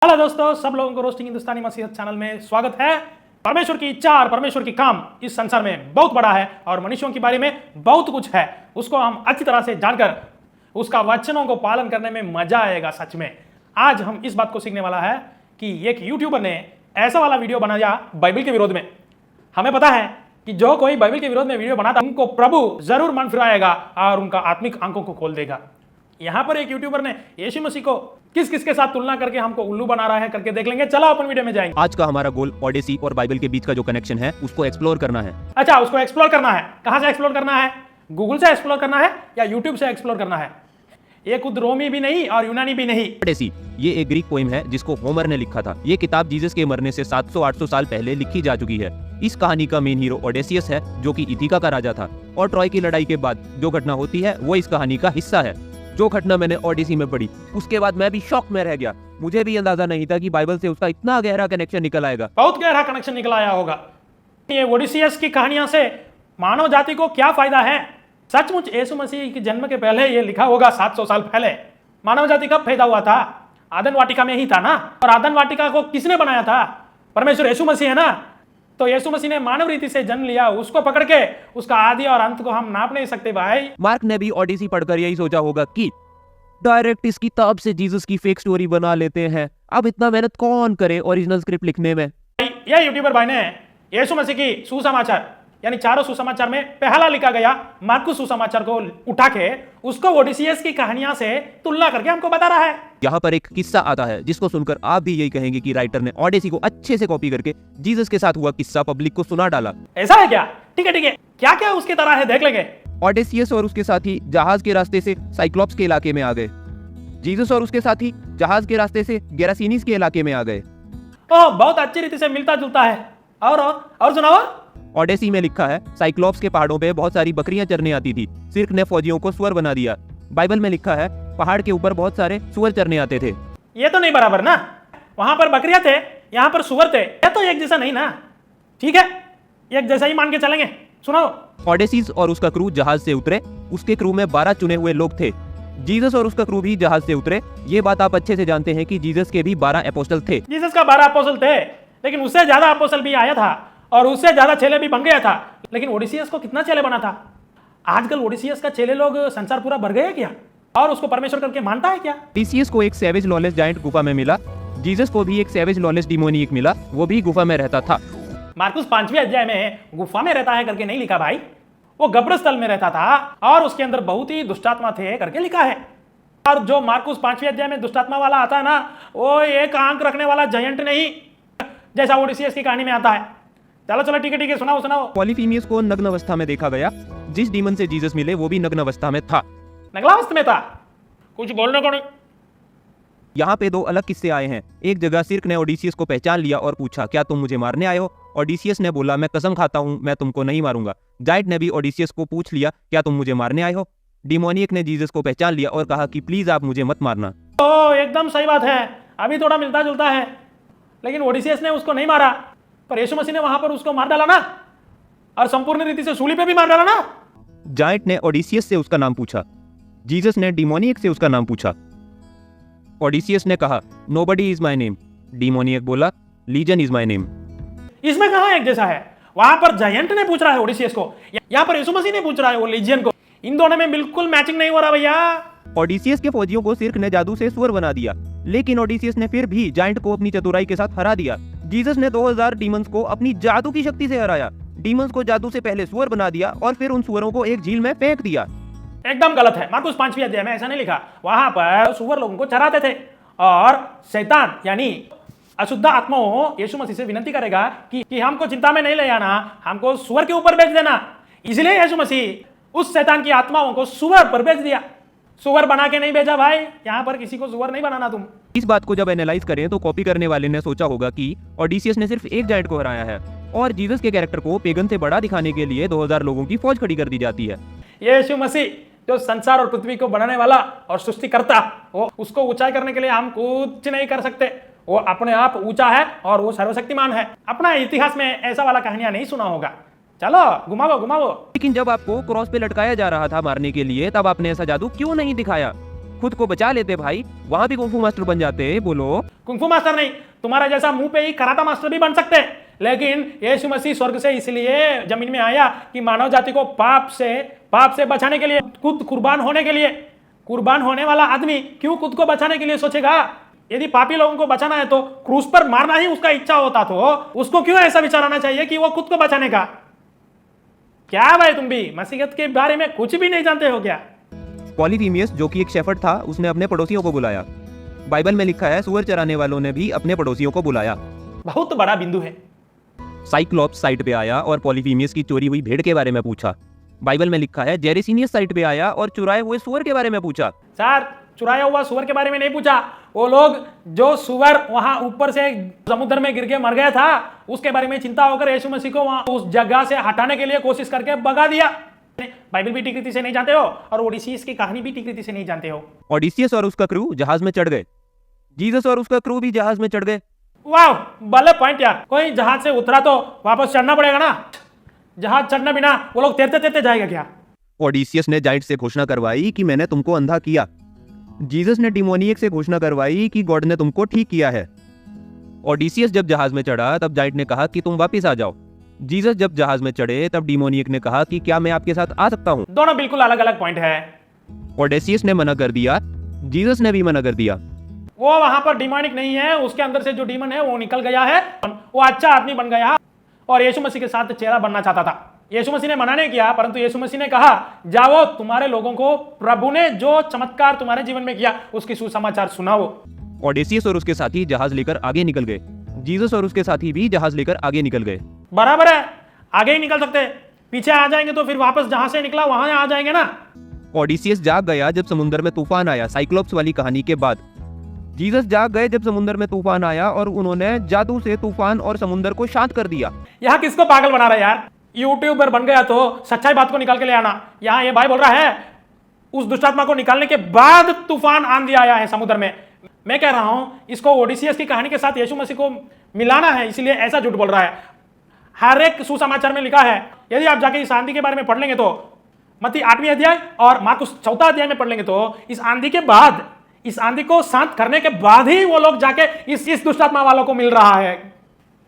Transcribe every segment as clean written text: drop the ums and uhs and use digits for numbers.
Hello दोस्तों, सब लोगों को रोस्टिंग हिंदुस्तानी मसीहत चैनल में स्वागत है। परमेश्वर की इच्छा और परमेश्वर की काम इस संसार में बहुत बड़ा है और मनुष्यों के बारे में बहुत कुछ है। उसको हम अच्छी तरह से जानकर उसका वचनों को पालन करने में मजा आएगा। सच में आज हम इस बात को सीखने वाला है कि एक यूट्यूबर ने ऐसा वाला वीडियो बनाया बाइबल के विरोध में। हमें पता है कि जो कोई बाइबल के विरोध में वीडियो बनाता उनको प्रभु जरूर मन फिराएगा और उनका आत्मिक आंखों को खोल देगा। यहाँ पर एक यूट्यूबर ने यीशु मसीह को किस किस के साथ तुलना करके हमको उल्लू बना रहा है करके देख लेंगे। चलो अपन वीडियो में जाएंगे। आज का हमारा गोल ओडेसी और बाइबल के बीच का जो कनेक्शन है उसको एक्सप्लोर करना है। अच्छा, उसको एक्सप्लोर करना है। कहां से एक्सप्लोर करना है? गूगल से एक्सप्लोर करना है या यूट्यूब से एक्सप्लोर करना है? ये खुद रोमी भी नहीं और यूनानी भी नहीं। ओडेसी ये एक ग्रीक पोइम है जिसको होमर ने लिखा था। ये किताब जीसस के मरने से 700-800 साल पहले लिखी जा चुकी है। इस कहानी का मेन हीरो ओडेसियस है जो कि इथिका का राजा था और ट्रॉय की लड़ाई के बाद जो घटना होती है वो इस कहानी का हिस्सा है। जो घटना मैंने ओडेसी में पढ़ी उसके बाद मैं भी शॉक में रह गया। मुझे भी अंदाजा नहीं था कि बाइबल से उसका इतना गहरा कनेक्शन निकल आएगा। बहुत गहरा कनेक्शन निकल आया होगा। ये ओडिसियस की कहानियां से मानव जाति को क्या फायदा है? सचमुच यीशु मसीह के जन्म के पहले ये लिखा होगा 700 साल पहले। मानव जाति कब पैदा हुआ था? आदन वाटिका में ही था ना। और आदन वाटिका को किसने बनाया था? परमेश्वर यीशु मसीह है ना। तो यीशु मसीह ने मानव रीति से जन्म लिया, उसको पकड़ के उसका आदि और अंत को हम नाप नहीं सकते भाई। मार्क ने भी ओडेसी पढ़कर यही सोचा होगा कि डायरेक्ट इस किताब से जीसस की फेक स्टोरी बना लेते हैं। अब इतना मेहनत कौन करे ओरिजिनल स्क्रिप्ट लिखने में। ये यूट्यूबर भाई ने यीशु मसीह की सुसमाचार यानी चारों सुसमाचार में पहला लिखा गया मार्कुस सुसमाचार को उठा के उसको ओडिसियस की कहानियां से तुलना करके हमको बता रहा है। यहाँ पर एक किस्सा आता है जिसको सुनकर आप भी यही कहेंगे कि राइटर ने ओडेसी को अच्छे से कॉपी करके जीसस के साथ हुआ किस्सा पब्लिक को सुना डाला। ऐसा है क्या? ठीक है, क्या क्या उसकी तरह है देख लेंगे। ओडेसियस और उसके साथी जहाज के रास्ते से साइक्लोप्स के इलाके में आ गए। जीसस और उसके साथी जहाज के रास्ते से गेरासीनीस के इलाके में आ गए। ओह, बहुत अच्छी रीति से मिलता जुलता है। और सुनाओ। ओडेसी में लिखा है साइक्लोप्स के पहाड़ों पे बहुत सारी बकरियां चरने आती थी। सिर्क ने फौजियों को सुअर बना दिया। बाइबल में लिखा है पहाड़ के ऊपर बहुत सारे सुअर चरने आते थे। ये तो नहीं बराबर ना। वहां पर बकरियां थे, यहाँ पर सुअर थे। ये तो एक जैसा नहीं ना। ठीक है, एक जैसा ही मान के चलेंगे। सुनाओ। ओडेसिस और उसका क्रू जहाज से उतरे। उसके क्रू में 12 चुने हुए लोग थे। जीसस और उसका क्रू भी जहाज से उतरे। ये बात आप अच्छे से जानते हैं कि जीसस के भी 12 अपोस्टल थे। जीसस का 12 अपोस्टल थे, लेकिन उससे ज्यादा अपोस्टल भी आया था और उससे ज्यादा चेले भी बन गया था। लेकिन ओडिसियस को कितना चेले बना था? आजकल ओडिसियस का चेले लोग संसार पूरा भर गए क्या? और उसको परमेश्वर करके मानता है क्या? ओडिसियस को एक सैवेज लॉलेस जायंट गुफा में मिला। जीसस को भी एक सैवेज लॉलेस डिमोनियक मिला, वो भी गुफा में रहता था। मार्कुस 5वें अध्याय में गुफा में रहता है करके नहीं लिखा भाई, वो गब्रस्थल में रहता था और उसके अंदर बहुत ही दुष्टात्मा थे करके लिखा है। और जो मार्कुस 5वें अध्याय में दुष्टात्मा वाला आता है ना, वो एक आंख रखने वाला जायंट नहीं जैसा ओडिसियस की कहानी में आता है। चलो ठीक है, सुनाओ। पॉलीफीमियस को नग्न अवस्था में देखा गया। जिस डीमन से जीसस मिले वो भी नग्न अवस्था में था। नग्नावस्था में था? कुछ बोलने को नहीं। यहाँ पे दो अलग किस्से आए हैं। एक जगह सिर्क ने ओडिसियस को पहचान लिया और पूछा क्या तुम मुझे मारने आए हो? ओडिसियस ने बोला मैं कसम खाता हूँ मैं तुमको नहीं मारूंगा। जायंट ने भी ओडिसियस को पूछ लिया क्या तुम मुझे मारने आए हो? डिमोनियक ने जीसस को पहचान लिया और कहा कि प्लीज आप मुझे मत मारना। तो एकदम सही बात है, अभी थोड़ा मिलता जुलता है। लेकिन ओडिसियस ने उसको नहीं मारा, पर यीशु मसीह ने वहां पर उसको मार डाला ना, और संपूर्ण रीति से सूली पे भी मार डाला ना। जायंट ने ओडिसियस से उसका नाम पूछा। जीसस ने डिमोनियक से उसका नाम पूछा। ओडिसियस ने कहा nobody is my name. Demoniac बोला लीजन इज माय नेम। इसमें कहां एक जैसा है? वहां पर जायंट ने पूछ रहा है ओडिसियस को, यहाँ पर यीशु मसीह ने पूछ रहा है वो लीजियन को। इन दोनों में बिल्कुल मैचिंग नहीं हो रहा भैया। ओडिसियस के फौजियों को सिर्क ने जादू से सुअर बना दिया, लेकिन ओडिसियस ने फिर भी जायंट को अपनी चतुराई के साथ हरा दिया। जीसस ने 2000 डीमंस को अपनी जादू की शक्ति से हराया। डीमंस को जादू से पहले सुअर बना दिया और फिर उन सुअरों को एक झील में फेंक दिया। एकदम गलत है। मार्कुस 5वें अध्याय में ऐसा नहीं लिखा। वहां पर सुअर लोगों को चराते थे और शैतान यानी अशुद्ध आत्माओं यीशु मसीह से विनती करेगा कि हमको चिंता में नहीं ले आना, हमको सुअर के ऊपर भेज देना। इसलिए यीशु मसीह उस शैतान की आत्माओं को सुअर पर भेज दिया। सुअर बना के नहीं भेजा भाई, यहाँ पर किसी को सुअर नहीं बनाना तुम। इस बात को जब एनालाइज करें तो कॉपी करने वाले ने सोचा होगा कि ओडिसियस ने सिर्फ एक जायंट को हराया है और जीसस के कैरेक्टर को पेगन से बड़ा दिखाने के लिए 2000 लोगों की फौज खड़ी कर दी जाती है। यीशु मसीह जो संसार और पृथ्वी को बनाने वाला और सृष्टिकर्ता, वो उसको ऊंचाई करने के लिए हम कुछ नहीं कर सकते। वो अपने आप ऊंचा है और वो सर्वशक्तिमान है। अपना इतिहास में ऐसा वाला कहानियां नहीं सुना होगा। चलो घुमाओ। लेकिन जब आपको क्रॉस पे लटकाया जा रहा था मारने के लिए, तब आपने ऐसा जादू क्यों नहीं दिखाया? खुद को बचा लेते भाई, वहां भी कुंफू मास्टर बन जाते। बोलो। कुंफू मास्टर नहीं, तुम्हारा जैसा मुंह पे ही कराटा मास्टर भी बन सकते हैं। लेकिन यीशु मसीह स्वर्ग से इसलिए जमीन में आया कि मानव जाति को पाप से बचाने के लिए, खुद कुर्बान होने के लिए। कुर्बान होने वाला आदमी क्यों खुद को बचाने के लिए सोचेगा? यदि पापी लोगों को बचाना है तो क्रूस पर मारना ही उसका इच्छा होता, तो उसको क्यों ऐसा विचार आना चाहिए कि वो खुद को बचाने का? क्या भाई, तुम भी मसीहत के बारे में कुछ भी नहीं जानते हो क्या? पॉलीफीमियस जो कि एक शेफर्ड था, उसने अपने पड़ोसियों को बुलाया। बाइबल में लिखा है सुअर चराने वालों ने भी अपने पड़ोसियों को बुलाया। बहुत बड़ा बिंदु है। साइक्लॉप्स साइट पे आया और पॉलीफीमियस की चोरी हुई भेड़ के बारे में पूछा। बाइबल में लिखा है जेरेसिनियस साइट पे आया और चुराए हुए सुअर के बारे में पूछा। सर, चुराया हुआ सुअर के बारे में नहीं पूछा। वो लोग जो सुअर वहां ऊपर से समुद्र में गिर के मर गया था, उसके बारे में चिंता होकर यीशु मसीह को वहां उस जगह से हटाने के लिए कोशिश करके भगा दिया। बाइबल भी ठीक रीति से नहीं जानते हो और ओडिसीज की कहानी भी ठीक रीति से नहीं जानते हो। ओडिसियस और उसका क्रू जहाज में चढ़ गए। जीसस और उसका क्रू भी जहाज में चढ़ गए। वाह, भले पॉइंट यार। कोई जहाज से उतरा तो वापस चढ़ना पड़ेगा ना। जहाज चढ़ना बिना वो लोग तैरते तैरते जाएगा क्या? ओडिसियस ने जाइंट से घोषणा करवाई कि मैंने तुमको अंधा किया। जीसस ने डिमोनियक से घोषणा करवाई कि गॉड ने तुमको ठीक किया है। ओडिसियस जब जहाज में चढ़ा तब जाइंट ने कहा कि तुम वापिस आ जाओ। जीसस जब जहाज में चढ़े तब डिमोनियक ने कहा कि क्या मैं आपके साथ आ सकता हूँ? दोनों बिल्कुल अलग अलग पॉइंट है। ओडेसियस ने मना कर दिया, जीसस ने भी मना कर दिया। वो वहां पर डिमोनिक नहीं है, उसके अंदर से जो डीमन है वो निकल गया है, वो अच्छा आदमी बन गया और यीशु मसीह के साथ चेहरा बनना चाहता था। यीशु मसीह ने मना नहीं किया, परंतु यीशु मसीह ने कहा जाओ, तुम्हारे लोगों को प्रभु ने जो चमत्कार तुम्हारे जीवन में किया उसकी सुसमाचार सुनाओ। ओडेसियस और उसके साथी जहाज लेकर आगे निकल गए। जीसस और उसके साथी भी जहाज लेकर आगे निकल गए। बराबर है, आगे ही निकल सकते, पीछे आ जाएंगे तो फिर वापस जहां से निकला वहां आ जाएंगे ना। ओडिसियस जाग गया जब समुद्र में तूफान आया। साइक्लोप्स वाली कहानी के बाद जीसस जाग गए जब समुद्र में तूफान आया और उन्होंने जादू से तूफान और समुद्र को शांत कर दिया। यहाँ किसको पागल बना रहा है यार? यूट्यूबर बन गया तो सच्चाई बात को निकाल के ले आना। यहाँ ये भाई बोल रहा है उस दुष्टात्मा को निकालने के बाद तूफान आंधी आया है समुद्र में। मैं कह रहा हूं इसको ओडिसियस की कहानी के साथ यीशु मसीह को मिलाना है, इसलिए ऐसा झूठ बोल रहा है। हर एक सुसमाचार में लिखा है, यदि आप जाके इस आंधी के बारे में पढ़ लेंगे तो मत्ती 8वें अध्याय और मार्कुस 4 अध्याय में पढ़ लेंगे तो इस आंधी के बाद, इस आंधी को शांत करने के बाद ही वो लोग जाके इस दुष्टात्मा वालों को मिल रहा है।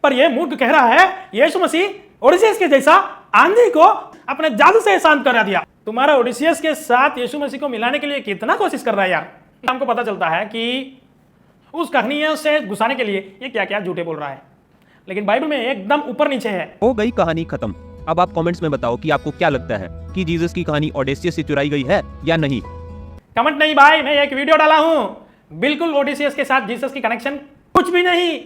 पर ये मूर्ख कह रहा है यीशु मसीह ओडिसियस के जैसा आंधी को अपने जादू से शांत करा दिया। तुम्हारा ओडिसियस के साथ यीशु मसीह को मिलाने के लिए कितना कोशिश कर रहा है यार। हमको पता चलता है कि उस कहानियों से घुसाने के लिए ये क्या क्या झूठे बोल रहा है, लेकिन बाइबल में एकदम ऊपर नीचे है। हो गई कहानी खत्म। अब आप कमेंट्स में बताओ कि आपको क्या लगता है कि जीसस की कहानी ओडेसियस से चुराई गई है या नहीं। कमेंट नहीं भाई, मैं एक वीडियो डाला हूं, बिल्कुल ओडिसियस के साथ जीसस की कनेक्शन कुछ भी नहीं।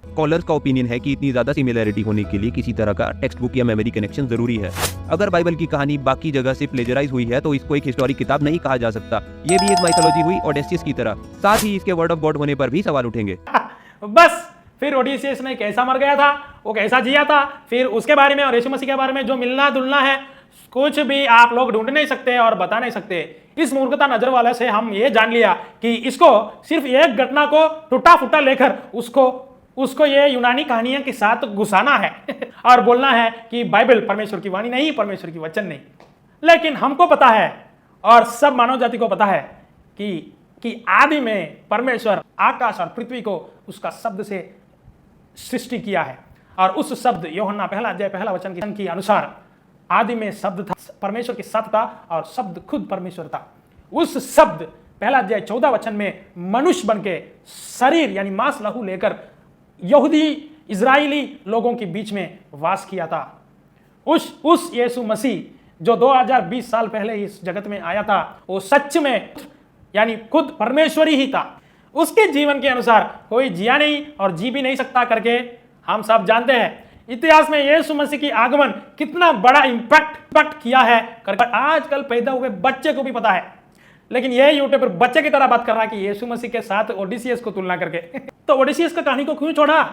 स्कॉलर्स का ओपिनियन है कि इतनी ज्यादा सिमिलैरिटी होने के लिए किसी तरह का टेक्स्ट बुक या मेमोरी कनेक्शन जरूरी है। अगर बाइबल की कहानी बाकी जगह से प्लेजराइज हुई है तो इसको एक हिस्टोरिक किताब नहीं कहा जा सकता। ये भी एक माइथोलॉजी हुई ओडेसियस की तरह। साथ ही इसके वर्ड ऑफ गॉड होने पर भी सवाल उठेंगे। बस फिर ओडिसियस ने कैसा मर गया था, वो कैसा जिया था, फिर उसके बारे में और यीशु मसीह के बारे में जो मिलना जुलना है कुछ भी आप लोग ढूंढ नहीं सकते और बता नहीं सकते। इस मूर्खता नजर वाले से हम ये जान लिया कि इसको सिर्फ एक घटना को टूटा फूटा लेकर उसको ये यूनानी कहानियों के साथ घुसाना है और बोलना है कि बाइबल परमेश्वर की वाणी नहीं, परमेश्वर की वचन नहीं। लेकिन हमको पता है और सब मानव जाति को पता है कि आदि में परमेश्वर आकाश और पृथ्वी को उसका शब्द से सृष्टि किया है और उस शब्द यूहन्ना 1 अध्याय 1 वचन के अनुसार आदि में शब्द था, परमेश्वर के साथ था और शब्द खुद परमेश्वर था। उस शब्द 1 अध्याय 14 वचन में मनुष्य बनके शरीर यानी मांस लहू लेकर यहूदी इजराइली लोगों के बीच में वास किया था। उस यीशु मसीह जो 2020 साल पहले इस जगत में आया था, वो सच में यानी खुद परमेश्वर ही था। उसके जीवन के अनुसार कोई जिया नहीं और जी भी नहीं सकता करके हम सब जानते हैं। इतिहास में यीशु मसीह की आगमन कितना बड़ा इंपैक्ट किया है करके आजकल पैदा हुए बच्चे को भी पता है। लेकिन यह यूट्यूब पर बच्चे की तरह बात कर रहा है कि यीशु मसीह के साथ ओडिसियस को तुलना करके तो ओडिसियस का कहानी को क्यों छोड़ा?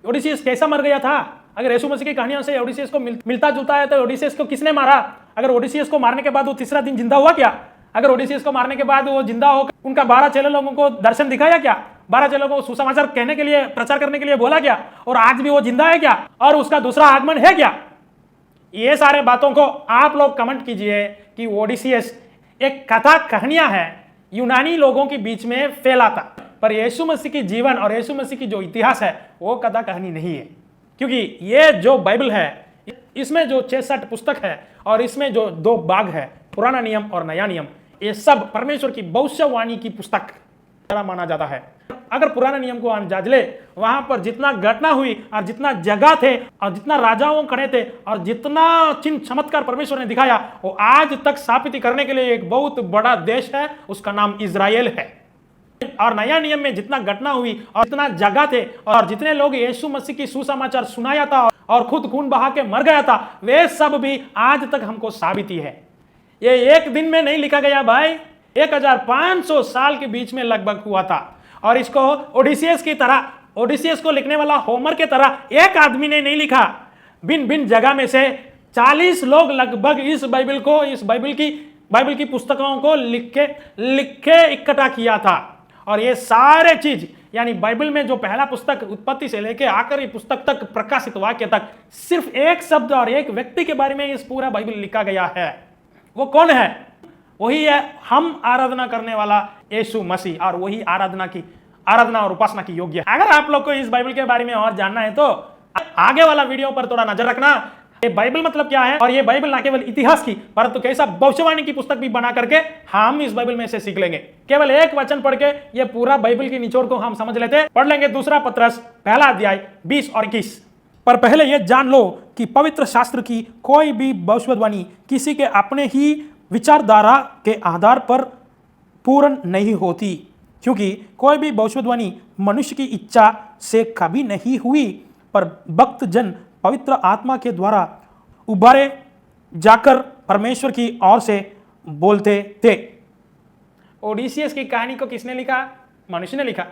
ओडिसियस कैसा मर गया था? अगर यीशु मसीह की कहानियों से ओडिसियस को मिलता जुलता है तो ओडिसियस को किसने मारा? अगर ओडिसियस को मारने के बाद वो तीसरा दिन जिंदा हुआ क्या? अगर ओडिसियस को मारने के बाद वो जिंदा होकर उनका 12 चेले लोगों को दर्शन दिखाया क्या? 12 चेलों को सुसमाचार कहने के लिए, प्रचार करने के लिए बोला क्या? और आज भी वो जिंदा है क्या? और उसका दूसरा आगमन है क्या? ये सारे बातों को आप लोग कमेंट कीजिए कि ओडिसियस एक कथा कहानियां है यूनानी लोगों के बीच में फैला था। पर यीशु मसीह की जीवन और यीशु मसीह की जो इतिहास है वो कथा कहानी नहीं है, क्योंकि ये जो बाइबल है इसमें जो 66 पुस्तक है और इसमें जो 2 भाग है, पुराना नियम और नया नियम, ये सब परमेश्वर की भविष्यवाणी की पुस्तक तरह माना जाता है। अगर पुराना नियम को हम जांच ले, वहां पर जितना घटना हुई और जितना जगह थे और जितना राजाओं खड़े थे और जितना चिन्ह चमत्कार परमेश्वर ने दिखाया, वो आज तक स्थापित करने के लिए एक बहुत बड़ा देश है, उसका नाम इजराइल है। और नया नियम में जितना घटना हुई और जितना जगह थे और जितने लोग यीशु मसीह की सुसमाचार सुनाया था और खुद खून बहा के मर गया था, वे सब भी आज तक हमको साबित ही है। ये एक दिन में नहीं लिखा गया भाई, 1500 साल के बीच में लगभग हुआ था। और इसको ओडिसियस की तरह, ओडिसियस को लिखने वाला होमर के तरह एक आदमी ने नहीं लिखा। भिन्न भिन्न जगह में से 40 लोग लगभग इस बाइबल की पुस्तकों को लिख के इकट्ठा किया था। और ये सारे चीज यानी बाइबल में जो पहला पुस्तक उत्पत्ति से लेके आखिरी पुस्तक तक प्रकाशित वाक्य तक सिर्फ एक शब्द और एक व्यक्ति के बारे में इस पूरा बाइबल लिखा गया है। वो कौन है? वही है हम आराधना करने वाला यीशु मसीह, और वही आराधना और उपासना की योग्य है। अगर आप लोग को इस बाइबल के बारे में और जानना है तो आगे वाला वीडियो पर थोड़ा नजर रखना। ये बाइबल मतलब क्या है और ये बाइबल ना केवल इतिहास की परंतु कैसा भविष्यवाणी की पुस्तक भी बना करके हम इस बाइबल में से सीख लेंगे। केवल एक वचन पढ़ के ये पूरा बाइबल की निचोड़ को हम समझ लेते। पढ़ लेंगे 2 पत्रस पहला अध्याय 20 और 21। पर पहले ये जान लो कि पवित्र शास्त्र की कोई भी भविष्यवाणी किसी के अपने ही विचारधारा के आधार पर पूर्ण नहीं होती, क्योंकि कोई भी भविष्यवाणी मनुष्य की इच्छा से कभी नहीं हुई, पर भक्त जन पवित्र आत्मा के द्वारा उभारे जाकर परमेश्वर की ओर से बोलते थे। ओडिसियस की कहानी को किसने लिखा? मनुष्य ने लिखा।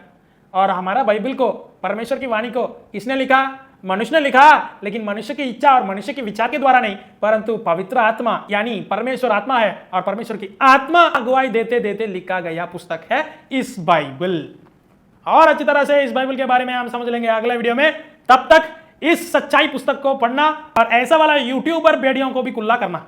और हमारा बाइबल को, परमेश्वर की वाणी को किसने लिखा? मनुष्य ने लिखा, लेकिन मनुष्य की इच्छा और मनुष्य के विचार के द्वारा नहीं, परंतु पवित्र आत्मा यानी परमेश्वर आत्मा है और परमेश्वर की आत्मा अगुवाई देते देते लिखा गया पुस्तक है इस बाइबल। और अच्छी तरह से इस बाइबल के बारे में हम समझ लेंगे अगले वीडियो में। तब तक इस सच्चाई पुस्तक को पढ़ना और ऐसा वाला यूट्यूबर वीडियो को भी कुल्ला करना।